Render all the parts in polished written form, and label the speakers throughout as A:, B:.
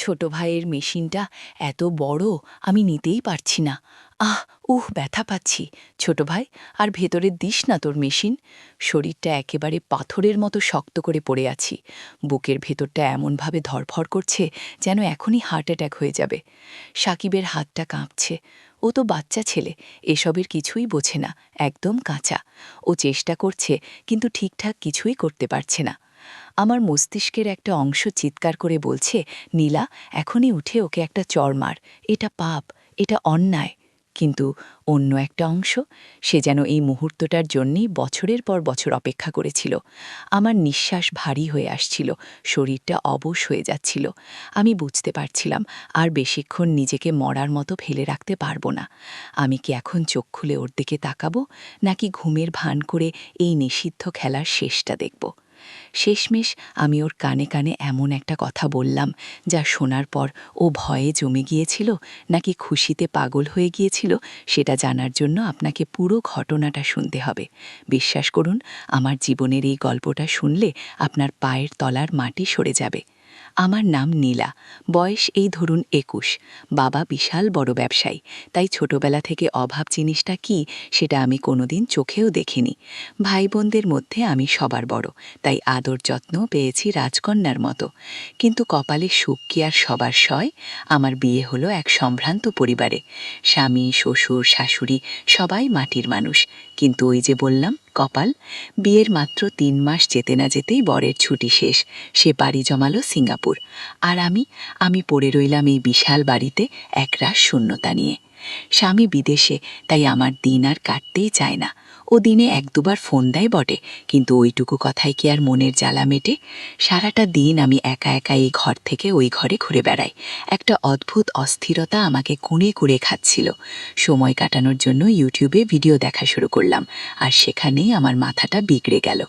A: ছোট ভাইয়ের মেশিনটা এত বড়, আমি নিতেই পারছি না। ব্যথা পাচ্ছি। ছোট ভাই, আর ভেতরে দিস না তোর মেশিন। শরীরটা একেবারে পাথরের মতো শক্ত করে পড়ে আছি। বুকের ভেতরটা এমনভাবে ধড়ফড় করছে যেন এখনই হার্ট অ্যাটাক হয়ে যাবে। সাকিবের হাতটা কাঁপছে। ও তো বাচ্চা ছেলে, এসবের কিছুই বোঝে না, একদম কাঁচা। ও চেষ্টা করছে, কিন্তু ঠিকঠাক কিছুই করতে পারছে না। আমার মস্তিষ্কের একটা অংশ চিৎকার করে বলছে, নীলা, এখনই উঠে ওকে একটা চড় মার, এটা পাপ, এটা অন্যায়। কিন্তু অন্য একটা অংশ, সে যেন এই মুহূর্তটার জন্যেই বছরের পর বছর অপেক্ষা করেছিল। আমার নিঃশ্বাস ভারী হয়ে আসছিল, শরীরটা অবশ হয়ে যাচ্ছিল। আমি বুঝতে পারছিলাম আর বেশিক্ষণ নিজেকে মরার মতো ফেলে রাখতে পারবো না। আমি কি এখন চোখ খুলে ওর দিকে তাকাবো, নাকি ঘুমের ভান করে এই নিষিদ্ধ খেলার শেষটা দেখব? শেষমেশ আমি ওর কানে কানে এমন একটা কথা বললাম, যা শোনার পর ও ভয়ে জমে গিয়েছিল নাকি খুশিতে পাগল হয়ে গিয়েছিল, সেটা জানার জন্য আপনাকে পুরো ঘটনাটা শুনতে হবে। বিশ্বাস করুন, আমার জীবনের এই গল্পটা শুনলে আপনার পায়ের তলার মাটি সরে যাবে। আমার নাম নীলা, বয়স এই ধরুন ২১। বাবা বিশাল বড় ব্যবসায়ী, তাই ছোটবেলা থেকে অভাব জিনিসটা কি সেটা আমি কোনোদিন চোখেও দেখিনি। ভাই বোনদের মধ্যে আমি সবার বড়, তাই আদর যত্ন পেয়েছি রাজকন্যার মতো। কিন্তু কপালে সুখ কি আর সবার সয়? আমার বিয়ে হলো এক সম্ভ্রান্ত পরিবারে। স্বামী, শ্বশুর, শাশুড়ি সবাই মাটির মানুষ। কিন্তু ওই যে বললাম, কপাল। বিয়ের মাত্র ৩ মাস যেতে না যেতেই বরের ছুটি শেষ, সে পাড়ি জমালো সিঙ্গাপুর। আর আমি পড়ে রইলাম এই বিশাল বাড়িতে একরাশ শূন্যতা নিয়ে। স্বামী বিদেশে, তাই আমার দিন আর কাটতেই চায় না। ও দিনে ১-২ বার ফোন দেয় বটে, কিন্তু ওইটুকু কথাই কি আর মনের জ্বালা মেটে? সারাটা দিন আমি একা একা এই ঘর থেকে ওই ঘরে ঘুরে বেড়াই। একটা অদ্ভুত অস্থিরতা আমাকে কুঁড়ে কুঁড়ে খাচ্ছিল। সময় কাটানোর জন্য ইউটিউবে ভিডিও দেখা শুরু করলাম, আর সেখানেই আমার মাথাটা বিগড়ে গেল।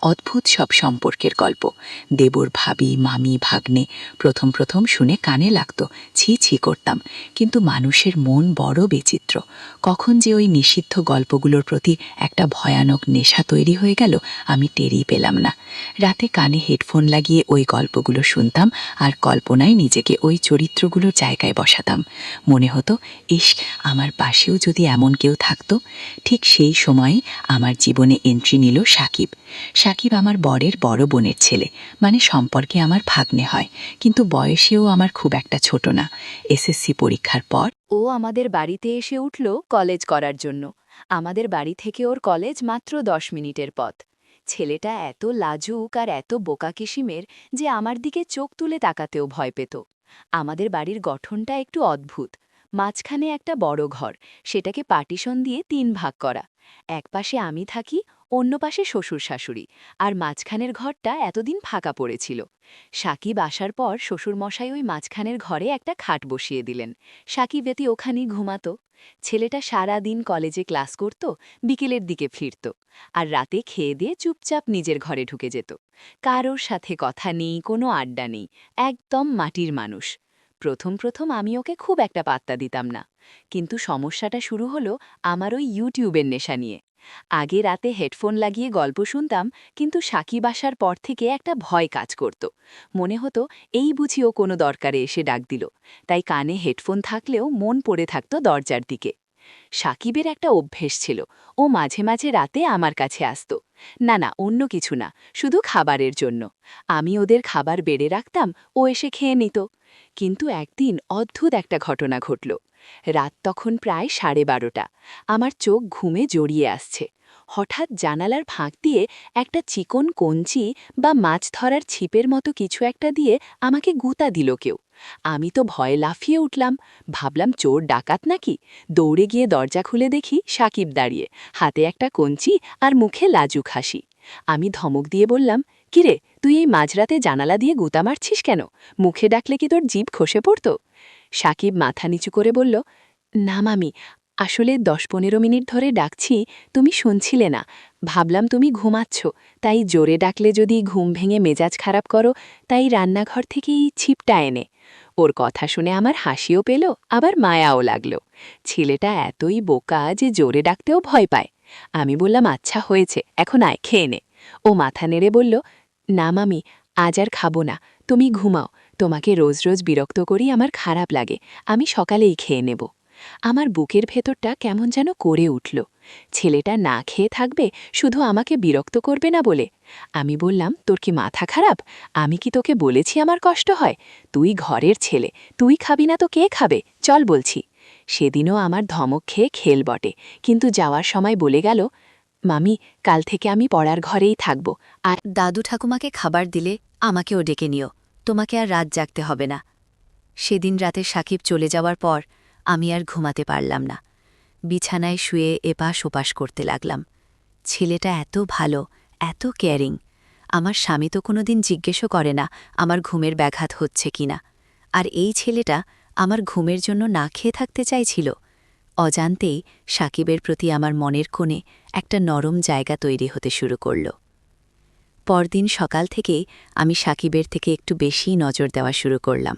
A: অদ্ভুত সব সম্পর্কের গল্প, দেবর, ভাবি, মামি, ভাগ্নে। প্রথম প্রথম শুনে কানে লাগত, ছি ছি করতাম। কিন্তু মানুষের মন বড় বিচিত্র। কখন যে ওই নিষিদ্ধ গল্পগুলোর প্রতি একটা ভয়ানক নেশা তৈরি হয়ে গেল, আমি টেরই পেলাম না। রাতে কানে হেডফোন লাগিয়ে ওই গল্পগুলো শুনতাম, আর কল্পনায় নিজেকে ওই চরিত্রগুলোর জায়গায় বসাতাম। মনে হতো, ইস, আমার পাশেও যদি এমন কেউ থাকতো। ঠিক সেই সময় আমার জীবনে এন্ট্রি নিল সাকিব। সাকিব আমার বরের বড় বোনের ছেলে, মানে সম্পর্কে আমার ভাগ্নে হয়, কিন্তু বয়সেও আমার খুব একটা ছোট না। এসএসসি পরীক্ষার পর ও আমাদের বাড়িতে এসে উঠল কলেজ করার জন্য। আমাদের বাড়ি থেকে ওর কলেজ মাত্র ১০ মিনিটের পথ। ছেলেটা এত লাজুক আর এত বোকা কিসিমের যে আমার দিকে চোখ তুলে তাকাতেও ভয় পেত। আমাদের বাড়ির গঠনটা একটু অদ্ভুত। মাঝখানে একটা বড় ঘর, সেটাকে পার্টিশন দিয়ে ৩ ভাগ করা। এক পাশে আমি থাকি, অন্য পাশে শ্বশুর শাশুড়ি, আর মাঝখানের ঘরটা এতদিন ফাঁকা পড়েছিল। সাকিব আসার পর শ্বশুরমশাই ওই মাঝখানের ঘরে একটা খাট বসিয়ে দিলেন। সাকিব এতে ওখানেই ঘুমাত। ছেলেটা সারা দিন কলেজে ক্লাস করত, বিকেলের দিকে ফিরত, আর রাতে খেয়ে দিয়ে চুপচাপ নিজের ঘরে ঢুকে যেত। কারোর সাথে কথা নেই, কোনো আড্ডা নেই, একদম মাটির মানুষ। প্রথম প্রথম আমি ওকে খুব একটা পাত্তা দিতাম না। কিন্তু সমস্যাটা শুরু হলো আমার ওই ইউটিউবের নেশা নিয়ে। আগে রাতে হেডফোন লাগিয়ে গল্প শুনতাম, কিন্তু সাকিব আসার পর থেকে একটা ভয় কাজ করত। মনে হতো, এই বুঝি ও কোনো দরকারে এসে ডাক দিল। তাই কানে হেডফোন থাকলেও মন পড়ে থাকত দরজার দিকে। সাকিবের একটা অভ্যেস ছিল, ও মাঝে মাঝে রাতে আমার কাছে আসত। না না, অন্য কিছু না, শুধু খাবারের জন্য। আমি ওদের খাবার বেড়ে রাখতাম, ও এসে খেয়ে নিত। কিন্তু একদিন অদ্ভুত একটা ঘটনা ঘটল। রাত তখন প্রায় 12:30। আমার চোখ ঘুমে জড়িয়ে আসছে। হঠাৎ জানালার ফাঁক দিয়ে একটা চিকন কঞ্চি বা মাছ ধরার ছিপের মতো কিছু একটা দিয়ে আমাকে গুঁতা দিল কেউ। আমি তো ভয়ে লাফিয়ে উঠলাম, ভাবলাম চোর ডাকাত নাকি। দৌড়ে গিয়ে দরজা খুলে দেখি সাকিব দাঁড়িয়ে, হাতে একটা কঞ্চি আর মুখে লাজুক হাসি। আমি ধমক দিয়ে বললাম, কিরে, তুই এই মাঝরাতে জানালা দিয়ে গুঁতা মারছিস কেন? মুখে ডাকলে কি তোর জিভ খসে পড়ত? সাকিব মাথা নিচু করে বলল, না মামি, আসলে ১০-১৫ মিনিট ধরে ডাকছি, তুমি শুনছিলে না। ভাবলাম তুমি ঘুমাচ্ছ, তাই জোরে ডাকলে যদি ঘুম ভেঙে মেজাজ খারাপ করো, তাই রান্নাঘর থেকে এই ছিপটা এনে। ওর কথা শুনে আমার হাসিও পেল, আবার মায়াও লাগল। ছেলেটা এতই বোকা যে জোরে ডাকতেও ভয় পায়। আমি বললাম, আচ্ছা হয়েছে, এখন আয়, খেয়ে নে। ও মাথা নেড়ে বলল, না মামি, আজ আর খাবো না, তুমি ঘুমাও, তোমাকে রোজ রোজ বিরক্ত করি আমার খারাপ লাগে, আমি সকালেই খেয়ে নেব। আমার বুকের ভেতরটা কেমন যেন করে উঠল। ছেলেটা না খেয়ে থাকবে, শুধু আমাকে বিরক্ত করবে না বলে। আমি বললাম, তোর কি মাথা খারাপ? আমি কি তোকে বলেছি আমার কষ্ট হয়? তুই ঘরের ছেলে, তুই খাবি না তো কে খাবে? চল বলছি। সেদিনও আমার ধমক খেয়ে খেল বটে, কিন্তু যাওয়ার সময় বলে গেল, মামি, কাল থেকে আমি পড়ার ঘরেই থাকব, আর
B: দাদু ঠাকুমাকে খাবার দিলে আমাকেও ডেকে নিও, তোমাকে আর রাত জাগতে হবে না। সেদিন রাতে সাকিব চলে যাওয়ার পর আমি আর ঘুমাতে পারলাম না। বিছানায় শুয়ে এপাশ ওপাশ করতে লাগলাম। ছেলেটা এত ভালো, এত কেয়ারিং। আমার স্বামী তো কোনোদিন জিজ্ঞেসও করে না আমার ঘুমের ব্যাঘাত হচ্ছে কিনা। আর এই ছেলেটা আমার ঘুমের জন্য না খেয়ে থাকতে চাইছিল। অজান্তেই সাকিবের প্রতি আমার মনের কোণে একটা নরম জায়গা তৈরি হতে শুরু করল। পরদিন সকাল থেকেই আমি সাকিবের থেকে একটু বেশিই নজর দেওয়া শুরু করলাম।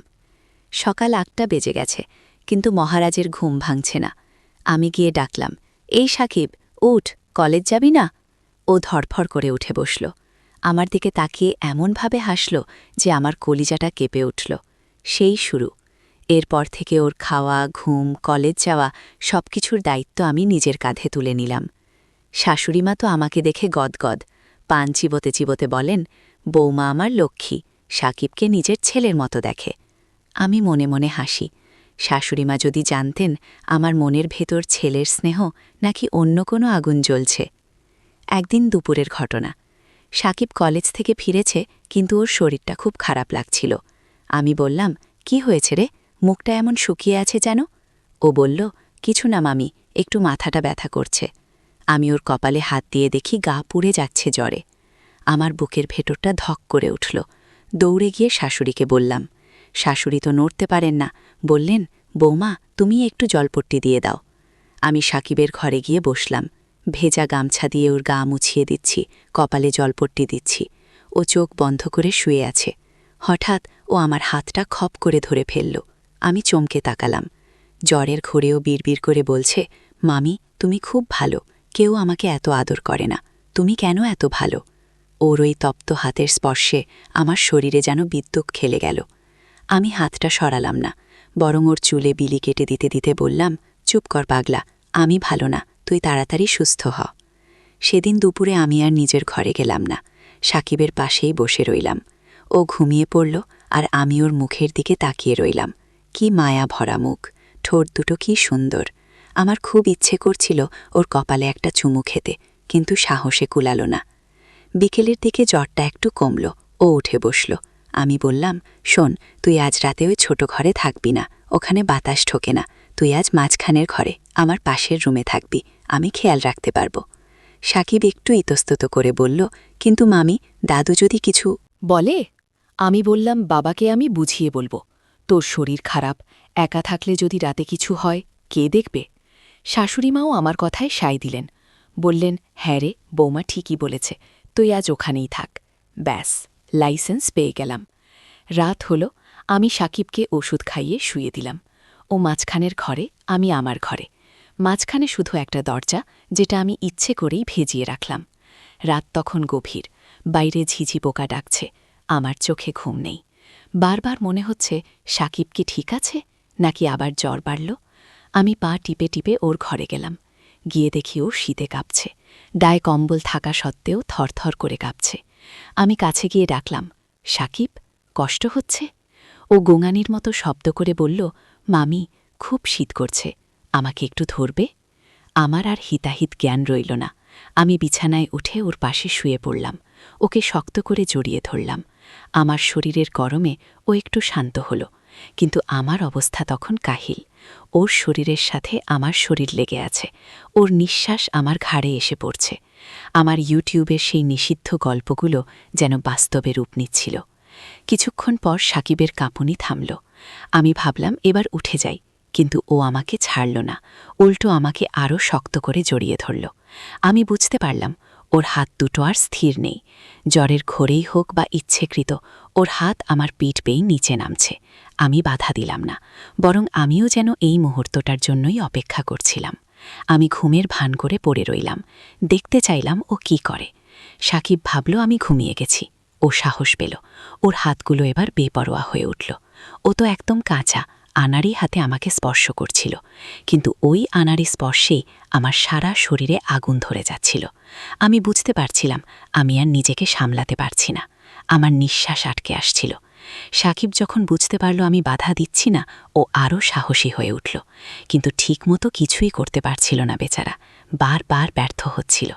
B: সকাল ৮টা বেজে গেছে, কিন্তু মহারাজের ঘুম ভাঙছে না। আমি গিয়ে ডাকলাম, এই সাকিব, উঠ, কলেজ যাবি না? ও ধড়ফড় করে উঠে বসল। আমার দিকে তাকিয়ে এমনভাবে হাসল যে আমার কলিজাটা কেঁপে উঠল। সেই শুরু। এরপর থেকে ওর খাওয়া, ঘুম, কলেজ যাওয়া সবকিছুর দায়িত্ব আমি নিজের কাঁধে তুলে নিলাম। শাশুড়িমা তো আমাকে দেখে গদগদ, পান চিবোতে চিবোতে বলেন, বৌমা আমার লক্ষ্মী, সাকিবকে নিজের ছেলের মতো দেখে। আমি মনে মনে হাসি। শাশুড়িমা যদি জানতেন আমার মনের ভেতর ছেলের স্নেহ নাকি অন্য কোনো আগুন জ্বলছে। একদিন দুপুরের ঘটনা। সাকিব কলেজ থেকে ফিরেছে, কিন্তু ওর শরীরটা খুব খারাপ লাগছিল। আমি বললাম, কি হয়েছে রে, মুখটা এমন শুকিয়ে আছে যেন? ও বলল, কিছু না মামি, একটু মাথাটা ব্যথা করছে। আমি ওর কপালে হাত দিয়ে দেখি গা পুড়ে যাচ্ছে জ্বরে। আমার বুকের ভেতরটা ধক করে উঠল। দৌড়ে গিয়ে শাশুড়িকে বললাম। শাশুড়ি তো নড়তে পারেন না, বললেন, বৌমা, তুমি একটু জলপট্টি দিয়ে দাও। আমি সাকিবের ঘরে গিয়ে বসলাম। ভেজা গামছা দিয়ে ওর গা মুছিয়ে দিচ্ছি, কপালে জলপট্টি দিচ্ছি। ও চোখ বন্ধ করে শুয়ে আছে। হঠাৎ ও আমার হাতটা খপ করে ধরে ফেলল। আমি চমকে তাকালাম। জ্বরের ঘোরেও বিড়বিড় করে বলছে, মামি, তুমি খুব ভালো, কেউ আমাকে এত আদর করে না, তুমি কেন এত ভালো? ওর ওই তপ্ত হাতের স্পর্শে আমার শরীরে যেন বিদ্যুৎ খেলে গেল। আমি হাতটা সরালাম না, বরং ওর চুলে বিলি কেটে দিতে দিতে বললাম, চুপ কর পাগলা, আমি ভালো না, তুই তাড়াতাড়ি সুস্থ হ। সেদিন দুপুরে আমি আর নিজের ঘরে গেলাম না, সাকিবের পাশেই বসে রইলাম। ও ঘুমিয়ে পড়ল, আর আমি ওর মুখের দিকে তাকিয়ে রইলাম। কি মায়া ভরা মুখ, ঠোঁট দুটো কি সুন্দর। আমার খুব ইচ্ছে করছিল ওর কপালে একটা চুমু খেতে, কিন্তু সাহসে কুলাল না। বিকেলের দিকে জ্বরটা একটু কমল, ও উঠে বসল। আমি বললাম, শোন, তুই আজ রাতে ওই ছোট ঘরে থাকবি না, ওখানে বাতাস ঢোকে না। তুই আজ মাঝখানের ঘরে, আমার পাশের রুমে থাকবি, আমি খেয়াল রাখতে পারব। সাকিব একটু ইতস্তত করে বলল, কিন্তু মামি, দাদু যদি কিছু
C: বলে। আমি বললাম, বাবাকে আমি বুঝিয়ে বলবো, তোর শরীর খারাপ, একা থাকলে যদি রাতে কিছু হয়, কে দেখবে? শাশুড়িমাও আমার কথায় সায় দিলেন, বললেন, হ্যাঁ রে, বৌমা ঠিকই বলেছে, তুই আজ ওখানেই থাক। ব্যাস, লাইসেন্স পেয়ে গেলাম। রাত হল, আমি সাকিবকে ওষুধ খাইয়ে শুয়ে দিলাম। ও মাঝখানের ঘরে, আমি আমার ঘরে। মাঝখানে শুধু একটা দরজা, যেটা আমি ইচ্ছে করেই ভেজিয়ে রাখলাম। রাত তখন গভীর, বাইরে ঝিঝি পোকা ডাকছে, আমার চোখে ঘুম নেই। বারবার মনে হচ্ছে, সাকিব কি ঠিক আছে, নাকি আবার জ্বর বাড়ল? আমি পা টিপে টিপে ওর ঘরে গেলাম। গিয়ে দেখি ও শীতে কাঁপছে, গায়ে কম্বল থাকা সত্ত্বেও থরথর করে কাঁপছে। আমি কাছে গিয়ে ডাকলাম, সাকিব, কষ্ট হচ্ছে? ও গোঙানির মতো শব্দ করে বলল, মামি, খুব শীত করছে, আমাকে একটু ধরবে? আমার আর হিতাহিত জ্ঞান রইল না। আমি বিছানায় উঠে ওর পাশে শুয়ে পড়লাম, ওকে শক্ত করে জড়িয়ে ধরলাম। আমার শরীরের গরমে ও একটু শান্ত হল, কিন্তু আমার অবস্থা তখন কাহিল। ওর শরীরের সাথে আমার শরীর লেগে আছে, ওর নিঃশ্বাস আমার ঘাড়ে এসে পড়ছে। আমার ইউটিউবের সেই নিষিদ্ধ গল্পগুলো যেন বাস্তবে রূপ নিচ্ছিল। কিছুক্ষণ পর সাকিবের কাঁপুনি থামল। আমি ভাবলাম এবার উঠে যাই, কিন্তু ও আমাকে ছাড়ল না, উল্টো আমাকে আরও শক্ত করে জড়িয়ে ধরল। আমি বুঝতে পারলাম ওর হাত দুটো আর স্থির নেই। জ্বরের ঘোরেই হোক বা ইচ্ছেকৃত, ওর হাত আমার পিঠ বেয়ে নিচে নামছে। আমি বাধা দিলাম না, বরং আমিও যেন এই মুহূর্তটার জন্যই অপেক্ষা করছিলাম। আমি ঘুমের ভান করে পড়ে রইলাম, দেখতে চাইলাম ও কি করে। সাকিব ভাবল আমি ঘুমিয়ে গেছি, ও সাহস পেল। ওর হাতগুলো এবার বেপরোয়া হয়ে উঠল। ও তো একদম কাঁচা, আনাড়ি হাতে আমাকে স্পর্শ করছিল, কিন্তু ওই আনাড়ি স্পর্শেই আমার সারা শরীরে আগুন ধরে যাচ্ছিল। আমি বুঝতে পারছিলাম আমি আর নিজেকে সামলাতে পারছি না। আমার নিঃশ্বাস আটকে আসছিল। সাকিব যখন বুঝতে পারল আমি বাধা দিচ্ছি না, ও আরও সাহসী হয়ে উঠল, কিন্তু ঠিকমতো কিছুই করতে পারছিল না বেচারা, বারবার ব্যর্থ হচ্ছিল।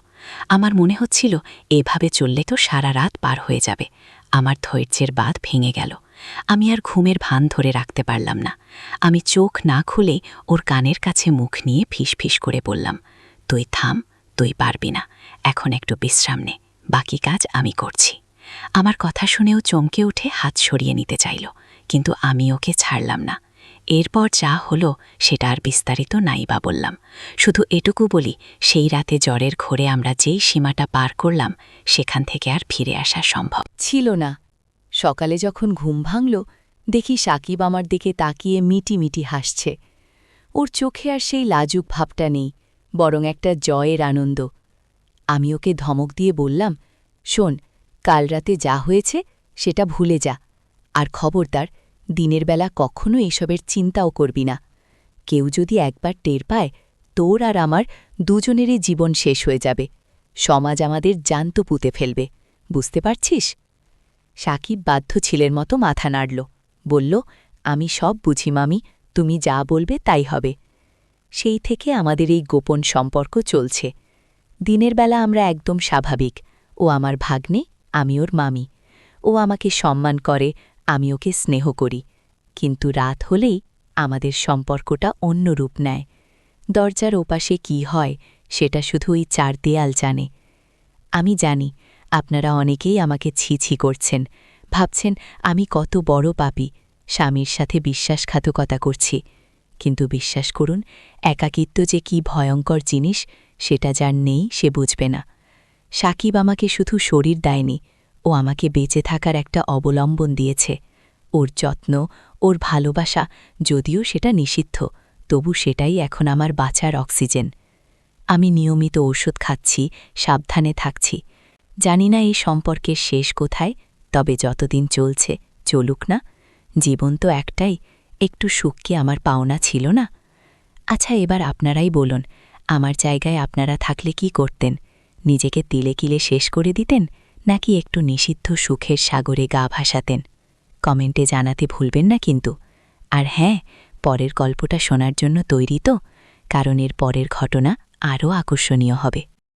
C: আমার মনে হচ্ছিল এভাবে চললে তো সারা রাত পার হয়ে যাবে। আমার ধৈর্যের বাঁধ ভেঙে গেল। আমি আর ঘুমের ভান ধরে রাখতে পারলাম না। আমি চোখ না খুলে ওর কানের কাছে মুখ নিয়ে ফিসফিস করে বললাম, তুই থাম, তুই পারবি না, এখন একটু বিশ্রাম নে, বাকি কাজ আমি করছি। আমার কথা শুনেও চমকে উঠে হাত সরিয়ে নিতে চাইল, কিন্তু আমি ওকে ছাড়লাম না। এরপর যা হলো সেটা আর বিস্তারিত নাই বা বললাম, শুধু এটুকু বলি, সেই রাতে জ্বরের ঘোরে আমরা যেই সীমাটা পার করলাম সেখান থেকে আর ফিরে আসা সম্ভব
A: ছিল না। সকালে যখন ঘুম ভাঙল, দেখি সাকিব আমার দিকে তাকিয়ে মিটি মিটি হাসছে। ওর চোখে আর সেই লাজুক ভাবটা নেই, বরং একটা জয়ের আনন্দ। আমি ওকে ধমক দিয়ে বললাম, শোন, কাল রাতে যা হয়েছে সেটা ভুলে যা, আর খবরদার দিনের বেলা কখনো এসবের চিন্তাও করবি না। কেউ যদি একবার টের পায়, তোর আর আমার দুজনেরই জীবন শেষ হয়ে যাবে। সমাজ আমাদের জ্যান্ত পুঁতে ফেলবে, বুঝতে পারছিস? সাকিব বাধ্য ছেলের মতো মাথা নাড়ল, বলল, আমি সব বুঝি মামি, তুমি যা বলবে তাই হবে। সেই থেকে আমাদের এই গোপন সম্পর্ক চলছে। দিনের বেলা আমরা একদম স্বাভাবিক, ও আমার ভাগ্নে, আমি ওর মামি। ও আমাকে সম্মান করে, আমি ওকে স্নেহ করি। কিন্তু রাত হলেই আমাদের সম্পর্কটা অন্য রূপ নেয়। দরজার ওপাশে কি হয় সেটা শুধু ওই চার দেয়াল জানে। আমি জানি আপনারা অনেকেই আমাকে ছি ছি করছেন, ভাবছেন আমি কত বড় পাপী, স্বামীর সাথে বিশ্বাসঘাতকতা করছি। কিন্তু বিশ্বাস করুন, একাকিত্ব যে কি ভয়ঙ্কর জিনিস সেটা যার নেই সে বুঝবে না। সাকিব আমাকে শুধু শরীর দেয়নি, ও আমাকে বেঁচে থাকার একটা অবলম্বন দিয়েছে। ওর যত্ন, ওর ভালোবাসা, যদিও সেটা নিষিদ্ধ, তবু সেটাই এখন আমার বাঁচার অক্সিজেন। আমি নিয়মিত ওষুধ খাচ্ছি, সাবধানে থাকছি। জানি না এই সম্পর্কের শেষ কোথায়, তবে যতদিন চলছে চলুক না। জীবন তো একটাই, একটু সুখ কি আমার পাওনা ছিল না? আচ্ছা, এবার আপনারাই বলুন, আমার জায়গায় আপনারা থাকলে কি করতেন? নিজেকে তিলে কিলে শেষ করে দিতেন, নাকি একটু নিষিদ্ধ সুখের সাগরে গা ভাসাতেন? কমেন্টে জানাতে ভুলবেন না কিন্তু। আর হ্যাঁ, পরের গল্পটা শোনার জন্য তৈরি তো? কারণ এর পরের ঘটনা আরও আকর্ষণীয় হবে।